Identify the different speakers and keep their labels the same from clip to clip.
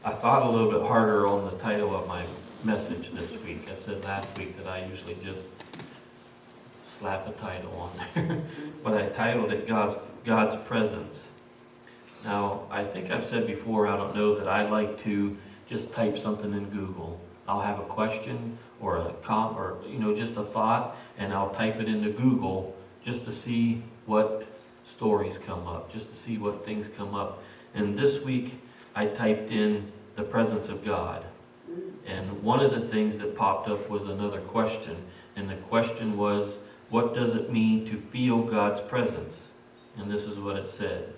Speaker 1: I thought a little bit harder on the title of my message this week. I said last week that I usually just slap a title on there, but I titled it God's Presence. Now, I think I've said before, I don't know, that I like to just type something in Google. I'll have a question or just a thought, and I'll type it into Google just to see what stories come up, just to see what things come up. And this week, I typed in the presence of God. And one of the things that popped up was another question. And the question was, what does it mean to feel God's presence? And this is what it said.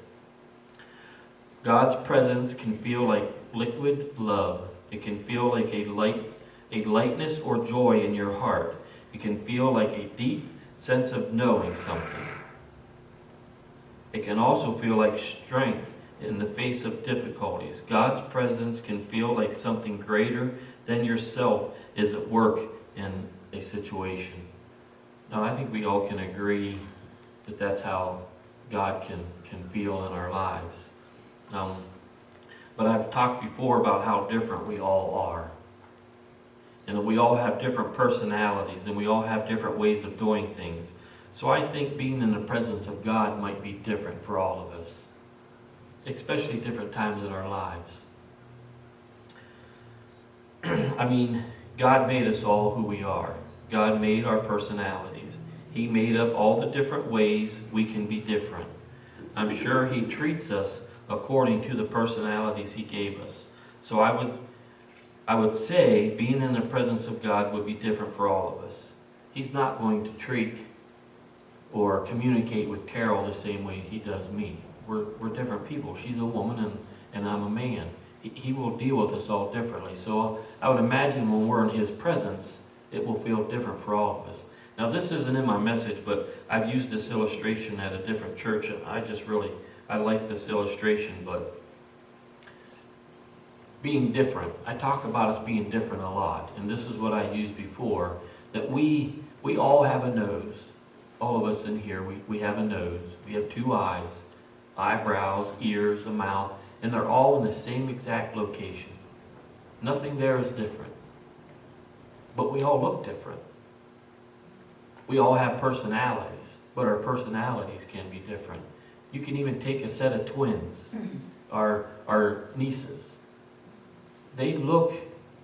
Speaker 1: God's presence can feel like liquid love. It can feel like a lightness or joy in your heart. It can feel like a deep sense of knowing something. It can also feel like strength in the face of difficulties. God's presence can feel like something greater than yourself is at work in a situation. Now, I think we all can agree that that's how God can feel in our lives. But I've talked before about how different we all are. And that we all have different personalities, and we all have different ways of doing things. So I think being in the presence of God might be different for all of us, especially different times in our lives. I mean, God made us all who we are. God made our personalities. He made up all the different ways we can be different. I'm sure He treats us according to the personalities He gave us. So I would say being in the presence of God would be different for all of us. He's not going to treat or communicate with Carol the same way He does me. We're different people. She's a woman and I'm a man. He will deal with us all differently. So I would imagine when we're in His presence, it will feel different for all of us. Now, this isn't in my message, but I've used this illustration at a different church, and I like this illustration, but being different. I talk about us being different a lot, and this is what I used before, that we all have a nose. All of us in here, we have a nose. We have two eyes, eyebrows, ears, a mouth, and they're all in the same exact location. Nothing there is different. But we all look different. We all have personalities, but our personalities can be different. You can even take a set of twins, our nieces. They look,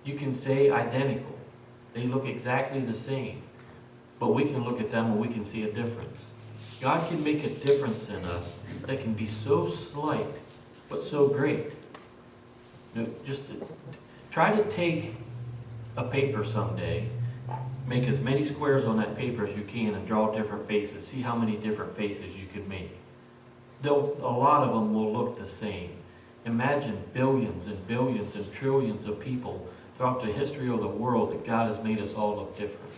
Speaker 1: you can say, identical. They look exactly the same. But we can look at them and we can see a difference. God can make a difference in us that can be so slight, but so great. Just try to take a paper someday, make as many squares on that paper as you can and draw different faces. See how many different faces you can make. A lot of them will look the same. Imagine billions and billions and trillions of people throughout the history of the world that God has made us all look different.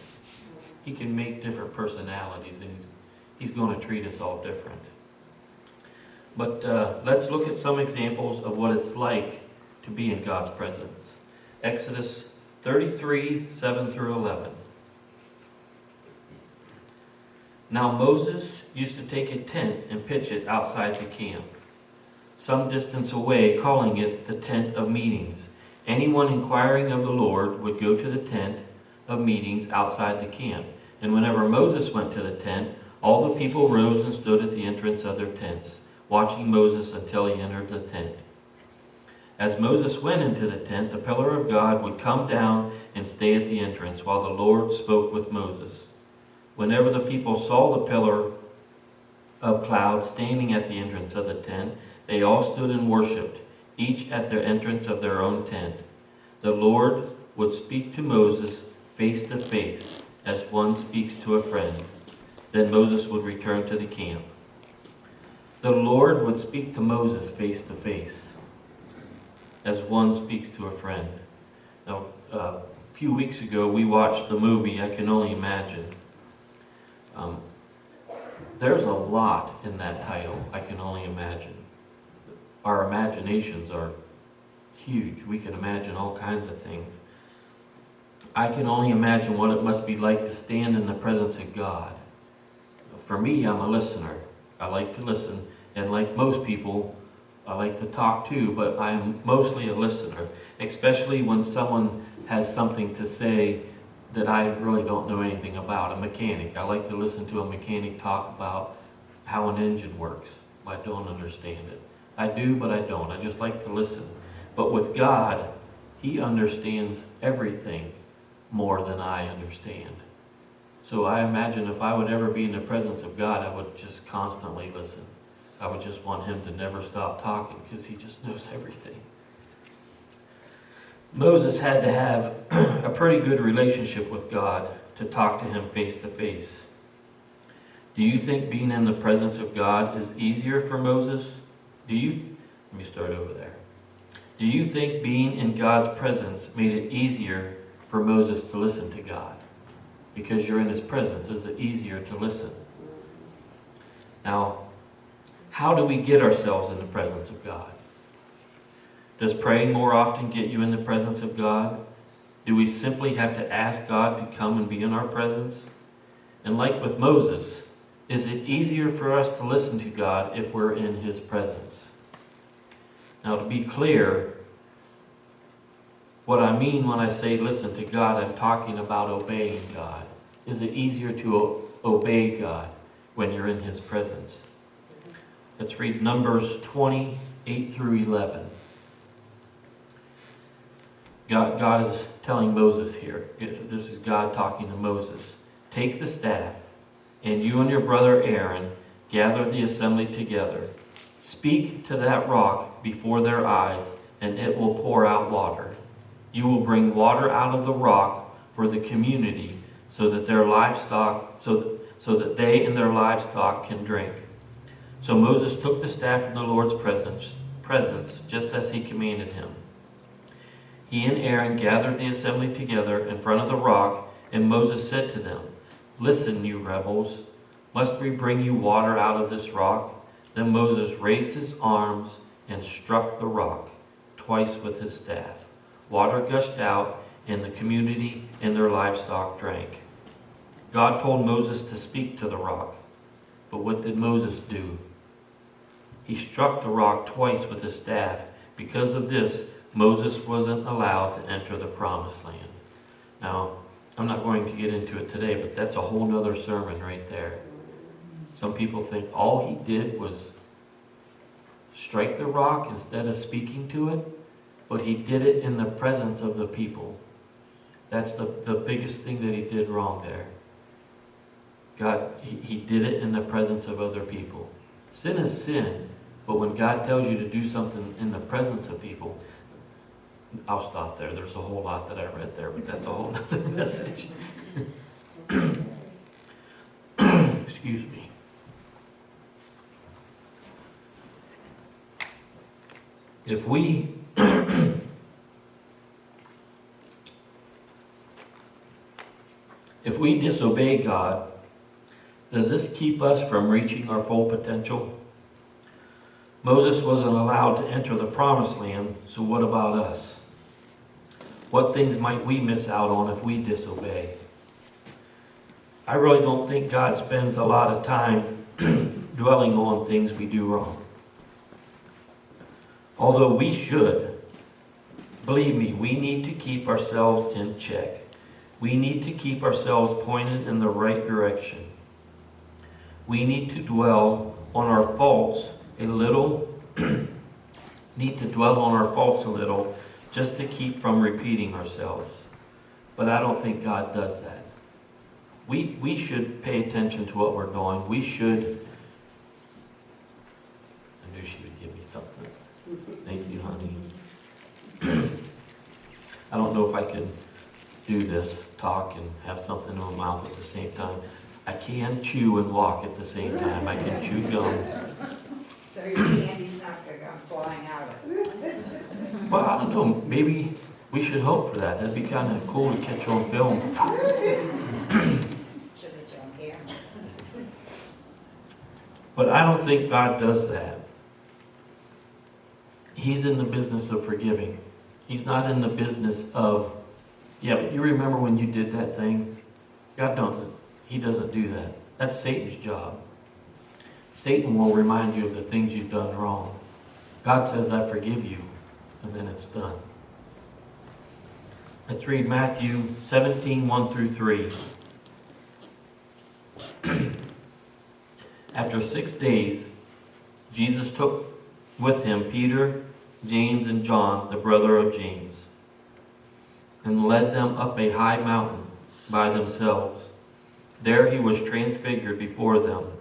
Speaker 1: He can make different personalities, and He's going to treat us all different. But let's look at some examples of what it's like to be in God's presence. Exodus 33, 7 through 11. Now Moses used to take a tent and pitch it outside the camp, some distance away, calling it the tent of meetings. Anyone inquiring of the Lord would go to the tent of meetings outside the camp. And whenever Moses went to the tent, all the people rose and stood at the entrance of their tents, watching Moses until he entered the tent. As Moses went into the tent, the pillar of God would come down and stay at the entrance while the Lord spoke with Moses. Whenever the people saw the pillar of cloud standing at the entrance of the tent, they all stood and worshipped, each at the entrance of their own tent. The Lord would speak to Moses face to face, as one speaks to a friend. Then Moses would return to the camp. The Lord would speak to Moses face to face, as one speaks to a friend. Now, a few weeks ago, we watched the movie I Can Only Imagine. There's a lot in that title, I Can Only Imagine. Our imaginations are huge. We can imagine all kinds of things. I can only imagine what it must be like to stand in the presence of God. For me, I'm a listener. I like to listen, and like most people, I like to talk too, but I'm mostly a listener, especially when someone has something to say that I really don't know anything about. A mechanic. I like to listen to a mechanic talk about how an engine works. I don't understand it. I do, but I don't. I just like to listen. But with God, He understands everything more than I understand. So I imagine if I would ever be in the presence of God, I would just constantly listen. I would just want Him to never stop talking because He just knows everything. Moses had to have a pretty good relationship with God to talk to Him face to face. Do you think being in the presence of God is easier for Moses? Let me start over there. Do you think being in God's presence made it easier for Moses to listen to God? Because you're in His presence, is it easier to listen? Now, how do we get ourselves in the presence of God? Does praying more often get you in the presence of God? Do we simply have to ask God to come and be in our presence? And like with Moses, is it easier for us to listen to God if we're in His presence? Now, to be clear, what I mean when I say listen to God, I'm talking about obeying God. Is it easier to obey God when you're in His presence? Let's read Numbers 28 through 11. God is telling Moses here. This is God talking to Moses. Take the staff, and you and your brother Aaron gather the assembly together. Speak to that rock before their eyes, and it will pour out water. You will bring water out of the rock for the community, so that their livestock, so that they and their livestock can drink. So Moses took the staff in the Lord's presence, just as he commanded him. He and Aaron gathered the assembly together in front of the rock, and Moses said to them, "Listen, you rebels, must we bring you water out of this rock?" Then Moses raised his arms and struck the rock twice with his staff. Water gushed out, and the community and their livestock drank. God told Moses to speak to the rock, but what did Moses do? He struck the rock twice with his staff. Because of this, Moses wasn't allowed to enter the promised land. Now, I'm not going to get into it today, but that's a whole nother sermon right there. Some people think all he did was strike the rock instead of speaking to it, but he did it in the presence of the people. That's the biggest thing that he did wrong there. God, he did it in the presence of other people. Sin is sin, but when God tells you to do something in the presence of people, I'll stop there. There's a whole lot that I read there, but that's a whole other message. Excuse me. If we disobey God, does this keep us from reaching our full potential? Moses wasn't allowed to enter the promised land, so what about us? What things might we miss out on if we disobey? I really don't think God spends a lot of time dwelling on things we do wrong. Although we should, believe me, we need to keep ourselves in check. We need to keep ourselves pointed in the right direction. We need to dwell on our faults a little, just to keep from repeating ourselves. But I don't think God does that. We should pay attention to what we're doing. We should. I knew she would give me something. Thank you, honey. I don't know if I can do this, talk and have something in my mouth at the same time. I can chew and walk at the same time. I can chew gum.
Speaker 2: So your candy's not going to come flying out of it.
Speaker 1: Well, I don't know. Maybe we should hope for that. That'd be kind of cool to catch on film.
Speaker 2: Should have on camera.
Speaker 1: But I don't think God does that. He's in the business of forgiving. He's not in the business of, yeah, but you remember when you did that thing? God doesn't. He doesn't do that. That's Satan's job. Satan will remind you of the things you've done wrong. God says, I forgive you, and then it's done. Let's read Matthew 17, 1 through 3. After 6 days, Jesus took with him Peter, James, and John, the brother of James, and led them up a high mountain by themselves. There he was transfigured before them.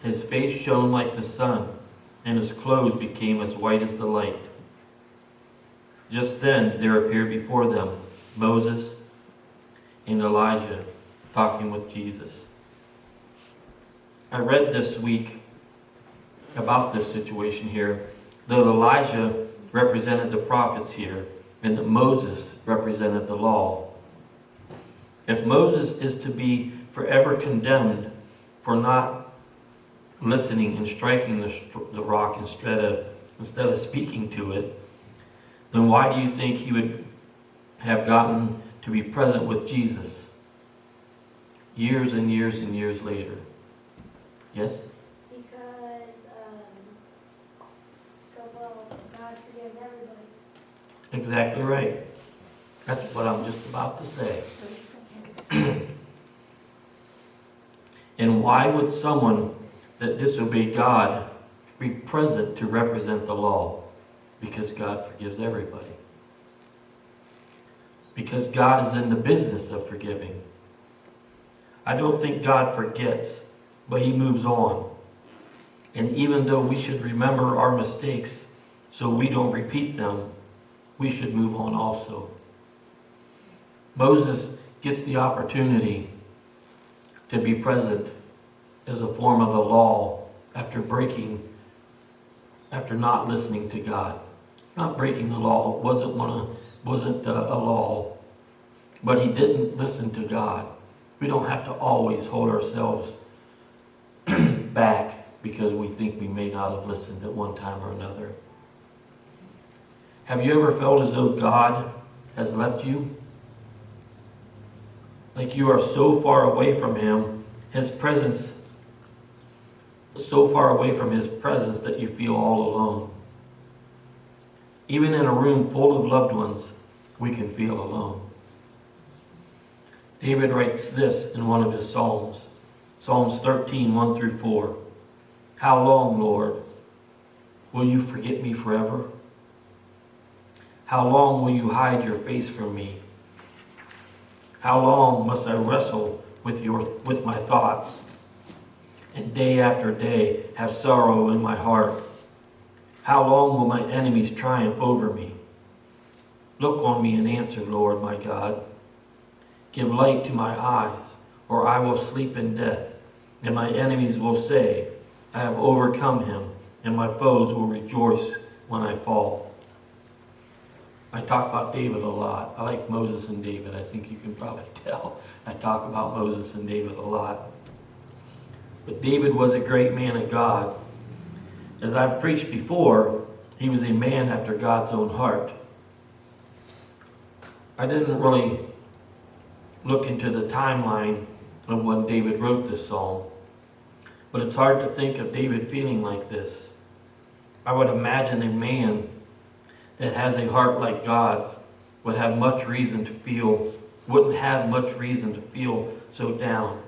Speaker 1: His face shone like the sun, and his clothes became as white as the light. Just then there appeared before them Moses and Elijah talking with Jesus. I read this week about this situation here, that Elijah represented the prophets here, and that Moses represented the law. If Moses is to be forever condemned for not listening and striking the rock instead of speaking to it, then why do you think he would have gotten to be present with Jesus years and years and years later? Yes?
Speaker 3: Because, God forgives everybody.
Speaker 1: Exactly right. That's what I'm just about to say. And why would someone that disobeyed God be present to represent the law? Because God forgives everybody. Because God is in the business of forgiving. I don't think God forgets, but he moves on. And even though we should remember our mistakes so we don't repeat them, we should move on also. Moses gets the opportunity to be present as a form of the law after not listening to God. It's not breaking the law. It wasn't a law. But he didn't listen to God. We don't have to always hold ourselves back because we think we may not have listened at one time or another. Have you ever felt as though God has left you? Like you are so far away from him, his presence, so far away from his presence that you feel all alone. Even in a room full of loved ones, we can feel alone. David writes this in one of his Psalms, Psalms 13, 1 through 4. How long, Lord, will you forget me forever? How long will you hide your face from me? How long must I wrestle with my thoughts, and day after day have sorrow in my heart? How long will my enemies triumph over me? Look on me and answer, Lord my God. Give light to my eyes, or I will sleep in death, and my enemies will say, I have overcome him, and my foes will rejoice when I fall. I talk about David a lot. I like Moses and David. I think you can probably tell. I talk about Moses and David a lot. But David was a great man of God. As I've preached before, he was a man after God's own heart. I didn't really look into the timeline of when David wrote this psalm, but it's hard to think of David feeling like this. I would imagine a man that has a heart like God's wouldn't have much reason to feel so down.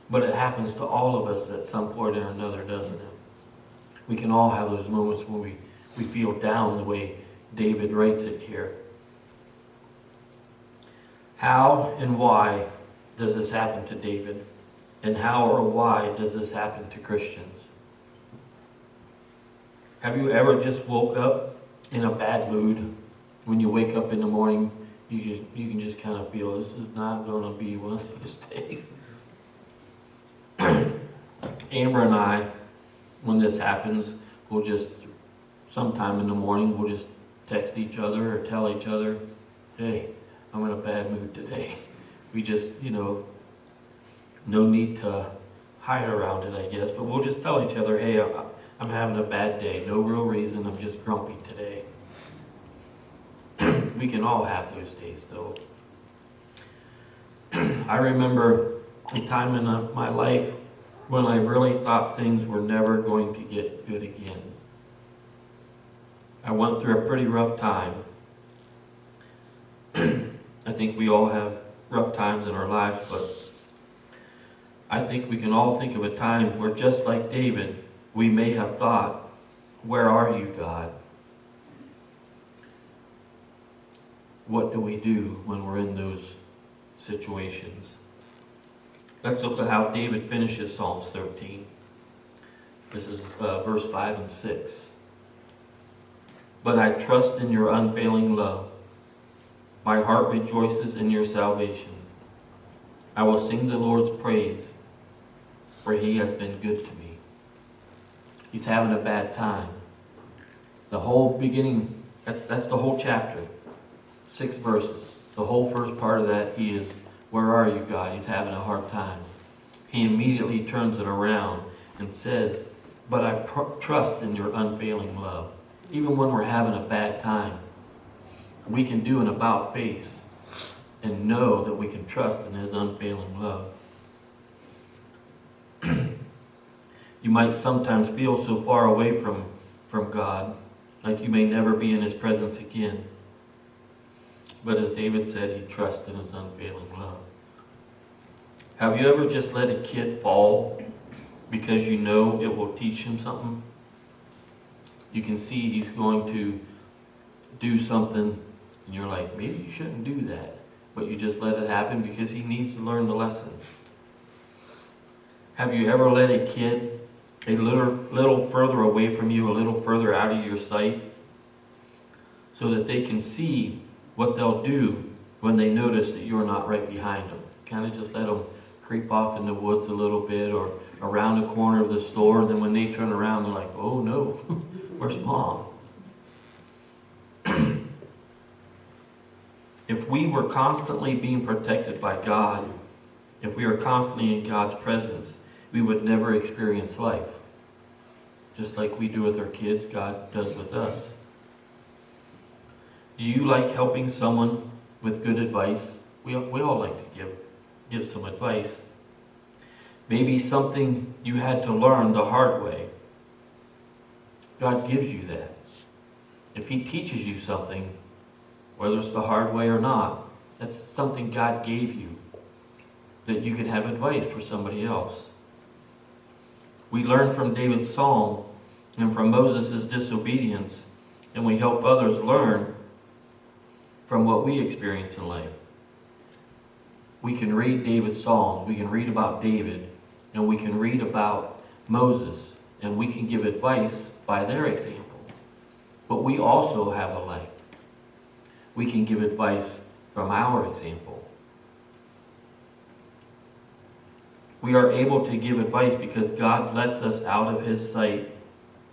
Speaker 1: But it happens to all of us at some point or another, doesn't it? We can all have those moments when we feel down the way David writes it here. How and why does this happen to David? And how or why does this happen to Christians? Have you ever just woke up in a bad mood? When you wake up in the morning, you can just kind of feel this is not going to be one of those days. Amber and I, when this happens, we'll just, sometime in the morning, we'll just text each other or tell each other, hey, I'm in a bad mood today. We just, no need to hide around it, I guess, but we'll just tell each other, hey, I'm having a bad day. No real reason, I'm just grumpy today. We can all have those days, though. I remember a time in my life when I really thought things were never going to get good again. I went through a pretty rough time. I think we all have rough times in our lives, but I think we can all think of a time where, just like David, we may have thought, "Where are you, God?" What do we do when we're in those situations? Let's look at how David finishes Psalms 13. This is verse 5 and 6. "But I trust in your unfailing love. My heart rejoices in your salvation. I will sing the Lord's praise, for he has been good to me." He's having a bad time. The whole beginning, that's the whole chapter. 6 verses. The whole first part of that, he is, "Where are you, God?" He's having a hard time. He immediately turns it around and says, "But I trust in your unfailing love." Even when we're having a bad time, we can do an about face and know that we can trust in his unfailing love. You might sometimes feel so far away from God, like you may never be in his presence again. But as David said, he trusts in his unfailing love. Have you ever just let a kid fall because you know it will teach him something? You can see he's going to do something, and you're like, maybe you shouldn't do that. But you just let it happen because he needs to learn the lesson. Have you ever let a kid a little further away from you, a little further out of your sight, so that they can see what they'll do when they notice that you're not right behind them? Kind of just let them creep off in the woods a little bit, or around the corner of the store, and then when they turn around, they're like, "Oh no, where's Mom?" If we were constantly being protected by God, if we are constantly in God's presence, we would never experience life. Just like we do with our kids, God does with us. Do you like helping someone with good advice? We all like to give some advice. Maybe something you had to learn the hard way. God gives you that. If he teaches you something, whether it's the hard way or not, that's something God gave you, that you can have advice for somebody else. We learn from David's psalm and from Moses' disobedience, and we help others learn from what we experience in life. We can read David's psalms, we can read about David, and we can read about Moses, and we can give advice by their example. But we also have a life. We can give advice from our example. We are able to give advice because God lets us out of his sight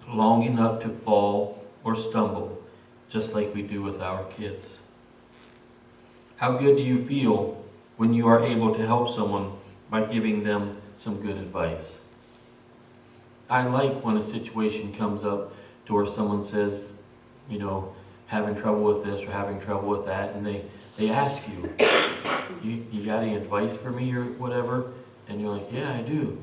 Speaker 1: long enough to fall or stumble, just like we do with our kids. How good do you feel when you are able to help someone by giving them some good advice? I like when a situation comes up to where someone says, having trouble with this or having trouble with that, and they ask you got any advice for me or whatever? And you're like, yeah, I do.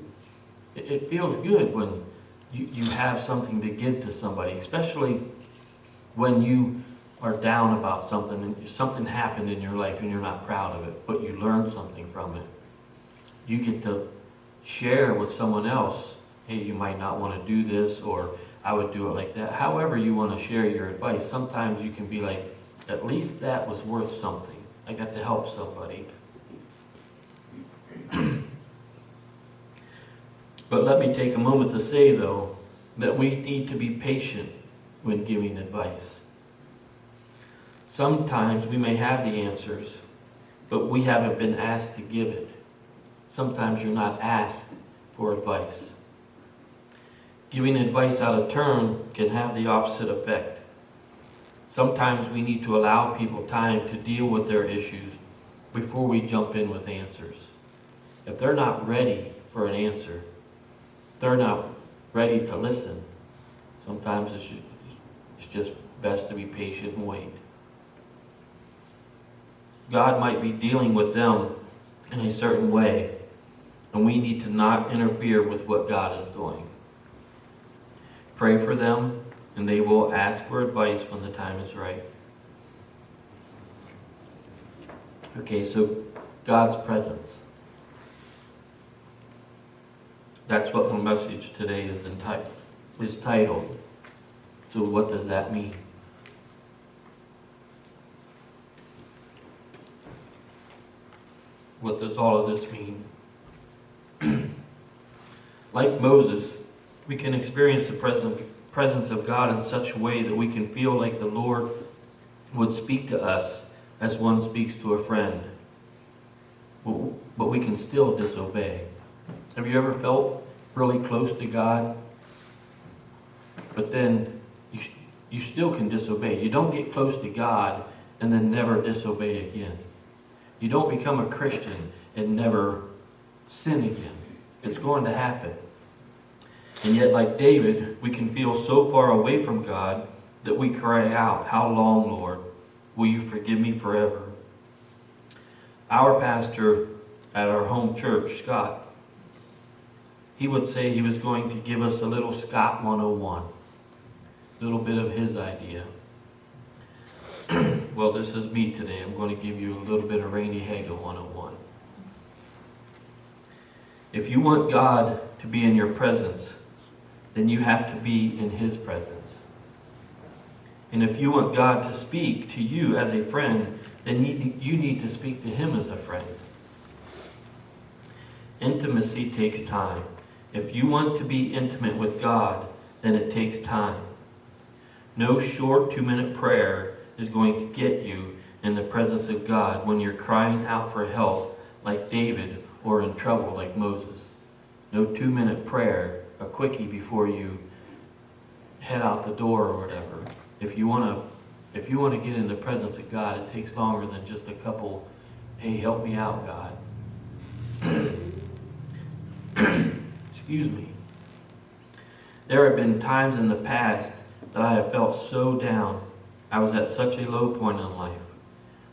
Speaker 1: It feels good when you have something to give to somebody, especially when you are down about something and something happened in your life and you're not proud of it, but you learned something from it. You get to share with someone else, hey, you might not want to do this, or I would do it like that. However you want to share your advice, sometimes you can be like, at least that was worth something. I got to help somebody. But let me take a moment to say, though, that we need to be patient when giving advice. Sometimes we may have the answers, but we haven't been asked to give it. Sometimes you're not asked for advice. Giving advice out of turn can have the opposite effect. Sometimes we need to allow people time to deal with their issues before we jump in with answers. If they're not ready for an answer, they're not ready to listen, sometimes it's just best to be patient and wait. God might be dealing with them in a certain way, and we need to not interfere with what God is doing. Pray for them, and they will ask for advice when the time is right. Okay, so God's presence. That's what my message today is titled. So what does that mean? What does all of this mean? Like Moses, we can experience the presence of God in such a way that we can feel like the Lord would speak to us as one speaks to a friend. But we can still disobey. Have you ever felt really close to God, but then you still can disobey? You don't get close to God and then never disobey again. You don't become a Christian and never sin again. It's going to happen. And yet, like David, we can feel so far away from God that we cry out, "How long, Lord? Will you forgive me forever?" Our pastor at our home church, Scott, he would say he was going to give us a little Scott 101, a little bit of his idea. Well, this is me today. I'm going to give you a little bit of Randy Hagel 101. If you want God to be in your presence, then you have to be in His presence. And if you want God to speak to you as a friend, then you need to speak to Him as a friend. Intimacy takes time. If you want to be intimate with God, then it takes time. No short 2-minute prayer is going to get you in the presence of God when you're crying out for help like David or in trouble like Moses. No 2-minute prayer, a quickie before you head out the door or whatever. If you want to get in the presence of God, it takes longer than just a couple, "Hey, help me out, God." Excuse me. There have been times in the past that I have felt so down. I was at such a low point in life.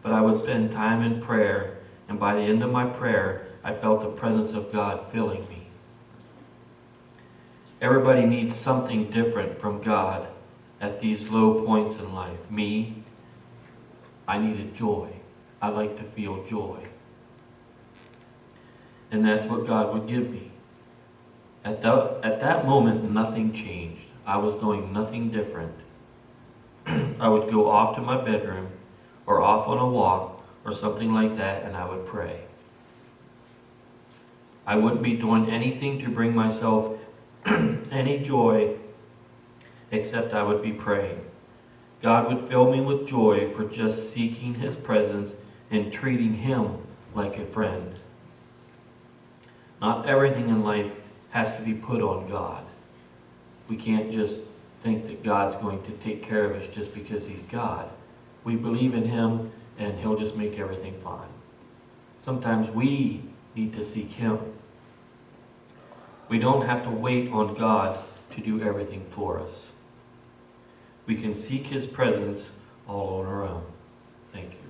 Speaker 1: But I would spend time in prayer, and by the end of my prayer, I felt the presence of God filling me. Everybody needs something different from God at these low points in life. Me, I needed joy. I like to feel joy. And that's what God would give me. At that moment, nothing changed. I was doing nothing different. I would go off to my bedroom or off on a walk or something like that, and I would pray. I wouldn't be doing anything to bring myself any joy except I would be praying. God would fill me with joy for just seeking His presence and treating Him like a friend. Not everything in life has to be put on God. We can't just think that God's going to take care of us just because He's God. We believe in Him and He'll just make everything fine. Sometimes we need to seek Him. We don't have to wait on God to do everything for us. We can seek His presence all on our own. Thank you.